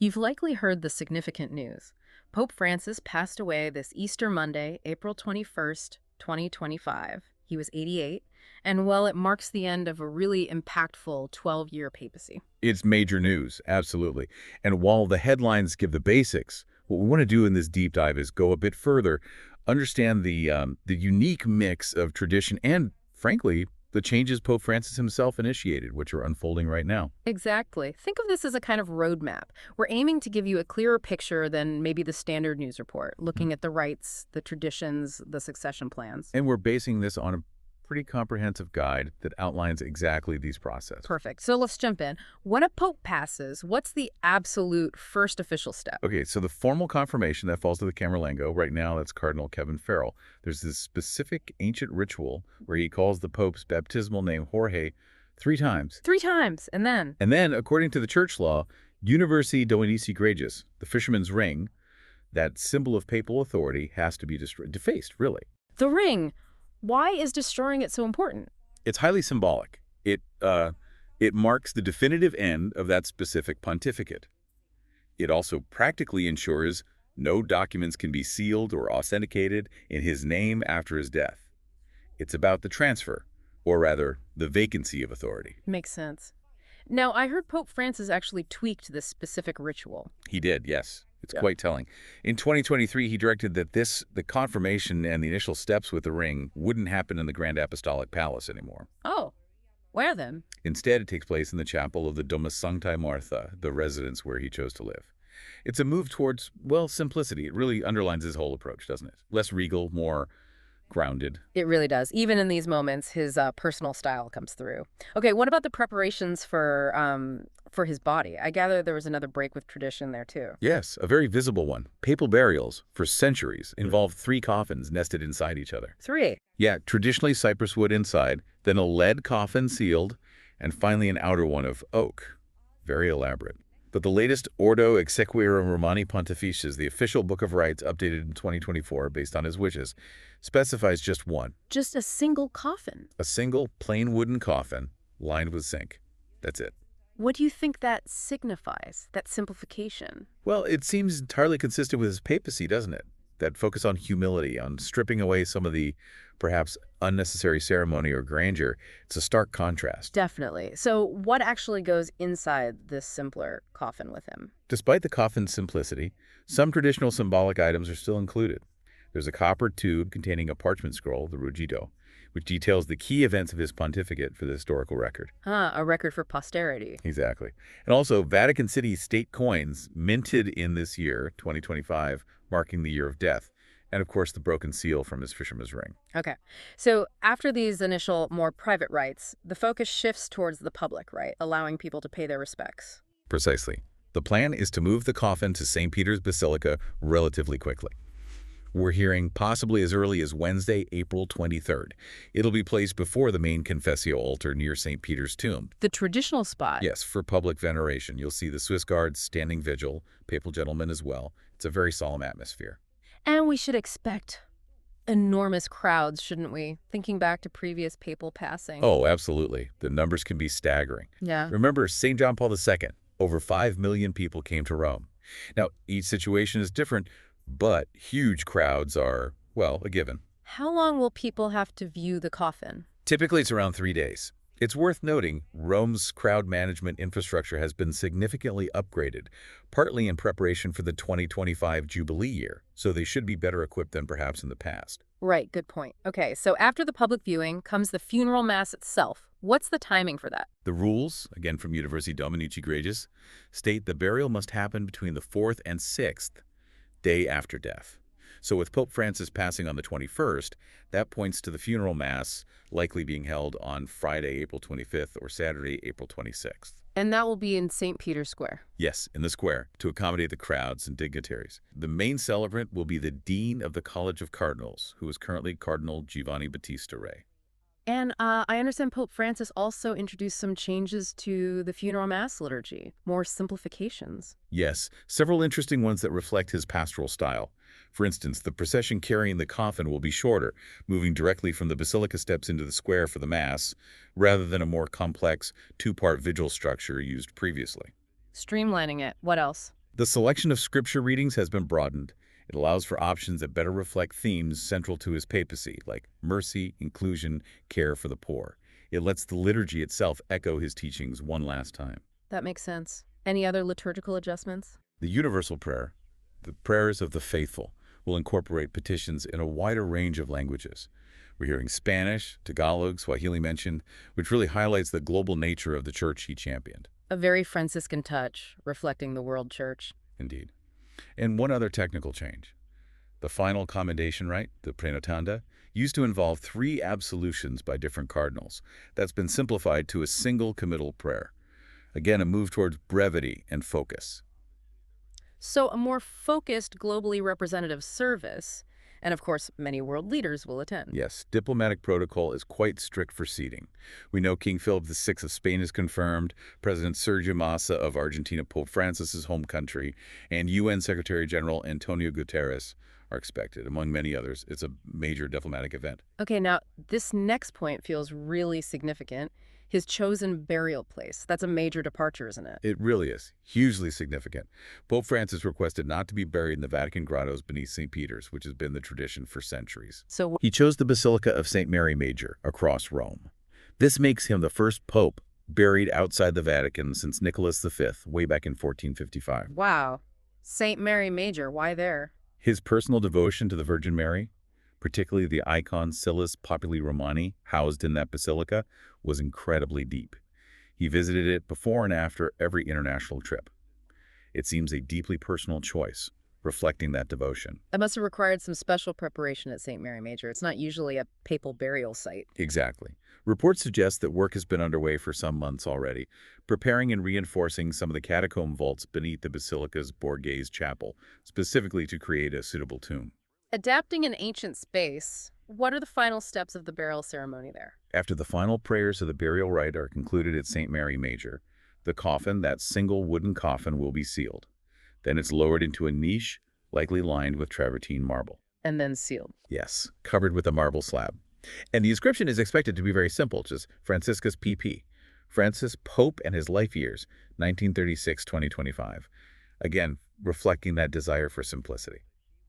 You've likely heard the significant news. Pope Francis passed away this Easter Monday, April 21st, 2025. He was 88, and well, it marks the end of a really impactful 12-year papacy. It's major news, absolutely. And while the headlines give the basics, what we want to do in this deep dive is go a bit further, understand the unique mix of tradition and, frankly, the changes Pope Francis himself initiated, which are unfolding right now. Exactly. Think of this as a kind of roadmap. We're aiming to give you a clearer picture than maybe the standard news report, looking at the rites, the traditions, the succession plans. And we're basing this on a pretty comprehensive guide that outlines exactly these processes. Perfect. So let's jump in. When a pope passes, what's the absolute first official step? Okay, so the formal confirmation that falls to the Camerlengo, right now that's Cardinal Farrell. There's this specific ancient ritual where he calls the Pope's baptismal name Jorge 3 times. 3 times, and then? And then, according to the church law, Universi Dominici Gregis, the fisherman's ring, that symbol of papal authority, has to be destroyed, defaced, really. The ring. Why is destroying it so important? It's highly symbolic. It marks the definitive end of that specific pontificate. It also practically ensures no documents can be sealed or authenticated in his name after his death. It's about the transfer, or rather, the vacancy of authority. Makes sense. Now, I heard Pope Francis actually tweaked this specific ritual. He did, yes. It's quite telling. In 2023, he directed that the confirmation and the initial steps with the ring wouldn't happen in the Grand Apostolic Palace anymore. Oh, where then? Instead, it takes place in the chapel of the Domus Sanctae Martha, the residence where he chose to live. It's a move towards, well, simplicity. It really underlines his whole approach, doesn't it? Less regal, more grounded. It really does. Even in these moments, his personal style comes through. Okay, what about the preparations for his body? I gather there was another break with tradition there, too. Yes, a very visible one. Papal burials, for centuries, involved 3 coffins nested inside each other. 3? Yeah, traditionally cypress wood inside, then a lead coffin sealed, and finally an outer one of oak. Very elaborate. But the latest Ordo Exequiarum Romani Pontifices, the official book of rites updated in 2024 based on his wishes, specifies just one. Just a single coffin? A single, plain wooden coffin lined with zinc. That's it. What do you think that signifies, that simplification? Well, it seems entirely consistent with his papacy, doesn't it? That focus on humility, on stripping away some of the perhaps unnecessary ceremony or grandeur. It's a stark contrast. Definitely. So what actually goes inside this simpler coffin with him? Despite the coffin's simplicity, some traditional symbolic items are still included. There's a copper tube containing a parchment scroll, the Rugito, which details the key events of his pontificate for the historical record. A record for posterity. Exactly. And also Vatican City state coins minted in this year, 2025, marking the year of death. And of course, the broken seal from his fisherman's ring. Okay. So after these initial, more private rites, the focus shifts towards the public, right? Allowing people to pay their respects. Precisely. The plan is to move the coffin to St. Peter's Basilica relatively quickly. We're hearing possibly as early as Wednesday, April 23rd. It'll be placed before the main confessio altar near St. Peter's tomb. The traditional spot? Yes, for public veneration. You'll see the Swiss Guards standing vigil, papal gentlemen as well. It's a very solemn atmosphere. And we should expect enormous crowds, shouldn't we? Thinking back to previous papal passing. Oh, absolutely. The numbers can be staggering. Yeah. Remember, St. John Paul II, over 5 million people came to Rome. Now, each situation is different, but huge crowds are, well, a given. How long will people have to view the coffin? Typically, it's around 3 days. It's worth noting Rome's crowd management infrastructure has been significantly upgraded, partly in preparation for the 2025 Jubilee year, so they should be better equipped than perhaps in the past. Right, good point. Okay, so after the public viewing comes the funeral mass itself. What's the timing for that? The rules, again from Universi Dominici Gregis, state the burial must happen between the 4th and 6th day after death. So with Pope Francis passing on the 21st, that points to the funeral mass likely being held on Friday, April 25th or Saturday, April 26th. And that will be in St. Peter's Square? Yes, in the square, to accommodate the crowds and dignitaries. The main celebrant will be the Dean of the College of Cardinals, who is currently Cardinal Giovanni Battista Re. And I understand Pope Francis also introduced some changes to the funeral mass liturgy, more simplifications. Yes, several interesting ones that reflect his pastoral style. For instance, the procession carrying the coffin will be shorter, moving directly from the basilica steps into the square for the Mass, rather than a more complex 2-part vigil structure used previously. Streamlining it. What else? The selection of scripture readings has been broadened. It allows for options that better reflect themes central to his papacy, like mercy, inclusion, care for the poor. It lets the liturgy itself echo his teachings one last time. That makes sense. Any other liturgical adjustments? The universal prayer, the prayers of the faithful, will incorporate petitions in a wider range of languages. We're hearing Spanish, Tagalog, Swahili mentioned, which really highlights the global nature of the church he championed. A very Franciscan touch, reflecting the world church. Indeed. And one other technical change. The final commendation rite, the prenotanda, used to involve 3 absolutions by different cardinals. That's been simplified to a single committal prayer. Again, a move towards brevity and focus. So a more focused, globally representative service, and of course, many world leaders will attend. Yes, diplomatic protocol is quite strict for seating. We know King Philip VI of Spain is confirmed, President Sergio Massa of Argentina, Pope Francis's home country, and UN Secretary General Antonio Guterres are expected, among many others. It's a major diplomatic event. Okay, now this next point feels really significant. His chosen burial place. That's a major departure, isn't it? It really is. Hugely significant. Pope Francis requested not to be buried in the Vatican grottos beneath St. Peter's, which has been the tradition for centuries. So He chose the Basilica of St. Mary Major, across Rome. This makes him the first pope buried outside the Vatican since Nicholas V, way back in 1455. wow. St. Mary Major, why there? His personal devotion to the Virgin Mary, particularly the icon Silis Populi Romani, housed in that basilica, was incredibly deep. He visited it before and after every international trip. It seems a deeply personal choice, reflecting that devotion. That must have required some special preparation at St. Mary Major. It's not usually a papal burial site. Exactly. Reports suggest that work has been underway for some months already, preparing and reinforcing some of the catacomb vaults beneath the basilica's Borghese chapel, specifically to create a suitable tomb. Adapting an ancient space, what are the final steps of the burial ceremony there? After the final prayers of the burial rite are concluded at St. Mary Major, the coffin, that single wooden coffin, will be sealed. Then it's lowered into a niche, likely lined with travertine marble. And then sealed. Yes, covered with a marble slab. And the inscription is expected to be very simple, just Franciscus PP. Francis, Pope and his life years, 1936-2025. Again, reflecting that desire for simplicity.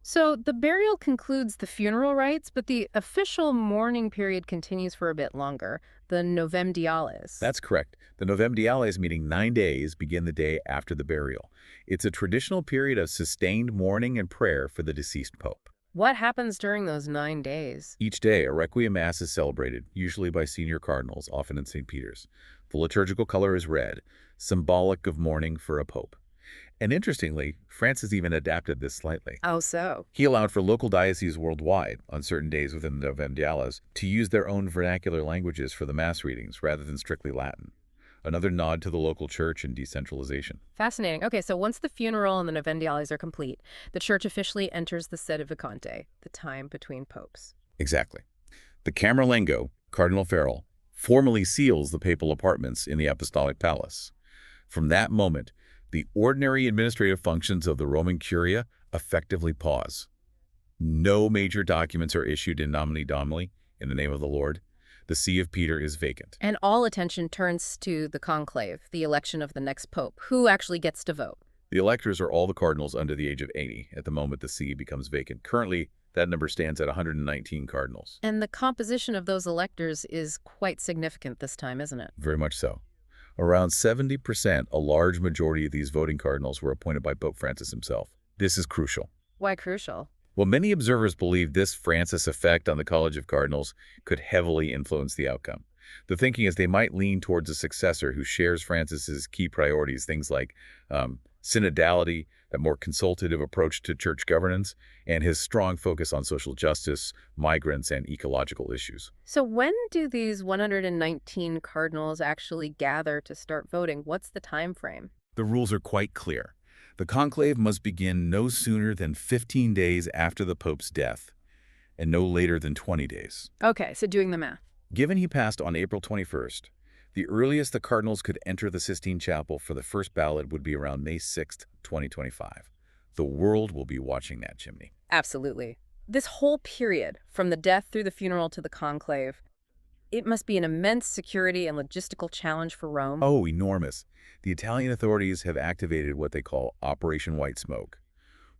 So the burial concludes the funeral rites, but the official mourning period continues for a bit longer, the novemdiales. That's correct. The novemdiales, meaning 9 days, begin the day after the burial. It's a traditional period of sustained mourning and prayer for the deceased pope. What happens during those 9 days? Each day, a requiem mass is celebrated, usually by senior cardinals, often in St. Peter's. The liturgical color is red, symbolic of mourning for a pope. And interestingly, Francis even adapted this slightly. Oh, so? He allowed for local dioceses worldwide, on certain days within the novemdiales, to use their own vernacular languages for the mass readings rather than strictly Latin. Another nod to the local church and decentralization. Fascinating. Okay, so once the funeral and the novemdiales are complete, the church officially enters the sede vacante, the time between popes. Exactly. The Camerlengo, Cardinal Farrell, formally seals the papal apartments in the Apostolic Palace. From that moment, the ordinary administrative functions of the Roman Curia effectively pause. No major documents are issued in nomine domini, in the name of the Lord. The See of Peter is vacant. And all attention turns to the conclave, the election of the next pope. Who actually gets to vote? The electors are all the cardinals under the age of 80 at the moment the see becomes vacant. Currently, that number stands at 119 cardinals. And the composition of those electors is quite significant this time, isn't it? Very much so. Around 70%, a large majority of these voting cardinals were appointed by Pope Francis himself. This is crucial. Why crucial? Well, many observers believe this Francis effect on the College of Cardinals could heavily influence the outcome. The thinking is they might lean towards a successor who shares Francis's key priorities, things like synodality, a more consultative approach to church governance, and his strong focus on social justice, migrants, and ecological issues. So when do these 119 cardinals actually gather to start voting? What's the time frame? The rules are quite clear. The conclave must begin no sooner than 15 days after the Pope's death, and no later than 20 days. Okay, so doing the math. Given he passed on April 21st, the earliest the cardinals could enter the Sistine Chapel for the first ballot would be around May 6, 2025. The world will be watching that chimney. Absolutely. This whole period, from the death through the funeral to the conclave, It must be an immense security and logistical challenge for Rome. Oh, enormous. The Italian authorities have activated what they call Operation White Smoke.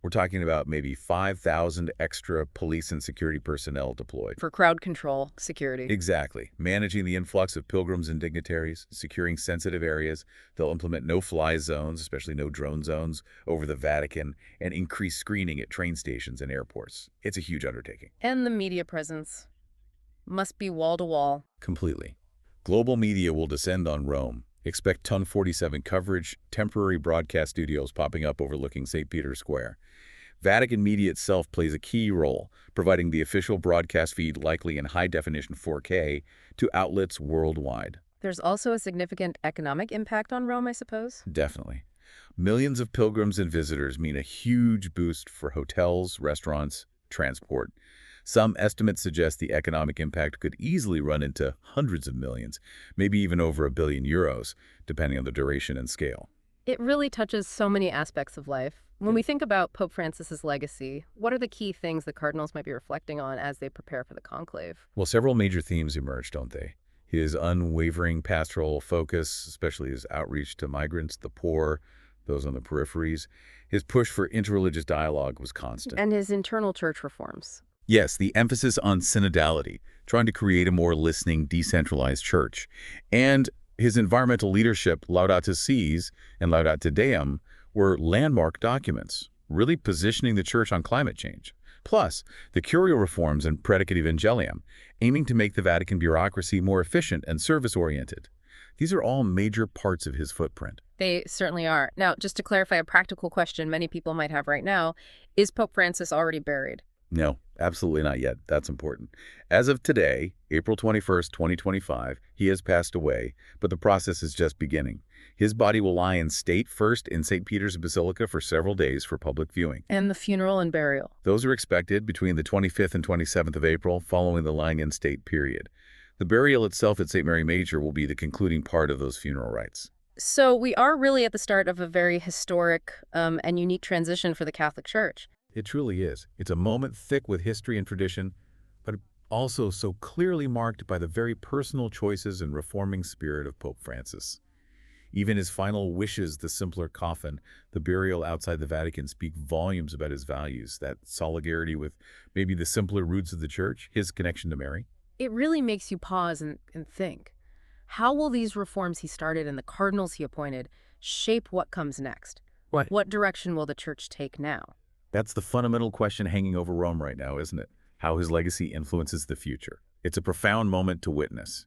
We're talking about maybe 5,000 extra police and security personnel deployed. For crowd control, security. Exactly. Managing the influx of pilgrims and dignitaries, securing sensitive areas. They'll implement no-fly zones, especially no drone zones, over the Vatican, and increase screening at train stations and airports. It's a huge undertaking. And the media presence must be wall-to-wall. Completely. Global media will descend on Rome. Expect Ton 47 coverage, temporary broadcast studios popping up overlooking St. Peter's Square. Vatican media itself plays a key role, providing the official broadcast feed likely in high-definition 4K to outlets worldwide. There's also a significant economic impact on Rome, I suppose? Definitely. Millions of pilgrims and visitors mean a huge boost for hotels, restaurants, transport. Some estimates suggest the economic impact could easily run into hundreds of millions, maybe even over €1 billion, depending on the duration and scale. It really touches so many aspects of life. When we think about Pope Francis's legacy, what are the key things the cardinals might be reflecting on as they prepare for the conclave? Well, several major themes emerge, don't they? His unwavering pastoral focus, especially his outreach to migrants, the poor, those on the peripheries. His push for interreligious dialogue was constant. And his internal church reforms. Yes, the emphasis on synodality, trying to create a more listening, decentralized church. And his environmental leadership, Laudato Si's and Laudato Deum, were landmark documents, really positioning the church on climate change. Plus, the curial reforms and Predicate Evangelium, aiming to make the Vatican bureaucracy more efficient and service-oriented. These are all major parts of his footprint. They certainly are. Now, just to clarify a practical question many people might have right now, is Pope Francis already buried? No, absolutely not yet. That's important. As of today, April 21st, 2025, he has passed away, but the process is just beginning. His body will lie in state first in St. Peter's Basilica for several days for public viewing. And the funeral and burial? Those are expected between the 25th and 27th of April, following the lying in state period. The burial itself at St. Maria Maggiore will be the concluding part of those funeral rites. So we are really at the start of a very historic and unique transition for the Catholic Church. It truly is. It's a moment thick with history and tradition, but also so clearly marked by the very personal choices and reforming spirit of Pope Francis. Even his final wishes, the simpler coffin, the burial outside the Vatican, speak volumes about his values, that solidarity with maybe the simpler roots of the Church, his connection to Mary. It really makes you pause and think. How will these reforms he started and the cardinals he appointed shape what comes next? What direction will the Church take now? That's the fundamental question hanging over Rome right now, isn't it? How his legacy influences the future. It's a profound moment to witness.